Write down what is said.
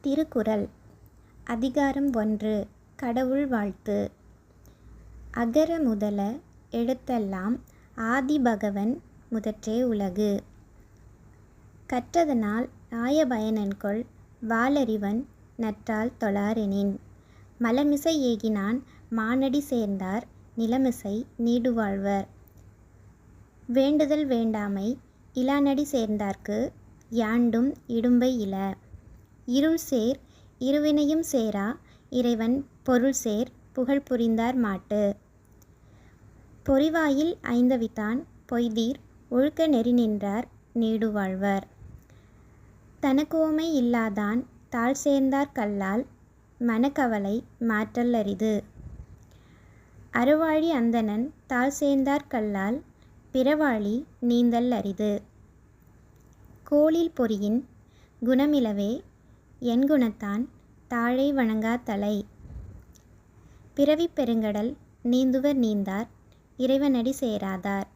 திருக்குறள் அதிகாரம் 1 கடவுள் வாழ்த்து. அகர முதல எழுத்தெல்லாம் ஆதிபகவன் முதற்றே உலகு. கற்றதனால் ஆய பயனென்கொல் வாளறிவன் நற்றால் தொழாரெனின். மலமிசை ஏகினான் மானடி சேர்ந்தார் நிலமிசை நீடுவாழ்வர். வேண்டுதல் வேண்டாமை இலானடி சேர்ந்தார்க்கு யாண்டும் இடும்பை இல. இருள்சேர் இருவினையும் சேரா இறைவன் பொருள்சேர் புகழ் புரிந்தார் மாட்டு. பொறிவாயில் ஐந்தவித்தான் பொய்தீர் ஒழுக்க நெறி நின்றார் நீடுவாழ்வர். தனக்குவமை இல்லாதான் தாழ் சேர்ந்தார் கல்லால் மனக்கவலை மாற்றல் அரிது. அறவாழி அந்தணன் தாழ் சேர்ந்தார் கல்லால் பிறவாழி நீந்தல் அரிது. கோளில் பொறியின் குணமிலவே எண்குணத்தான் தாழை வணங்கா தலை. பிறவிப் பெருங்கடல் நீந்துவர் நீந்தார் இறைவனடி சேராதார்.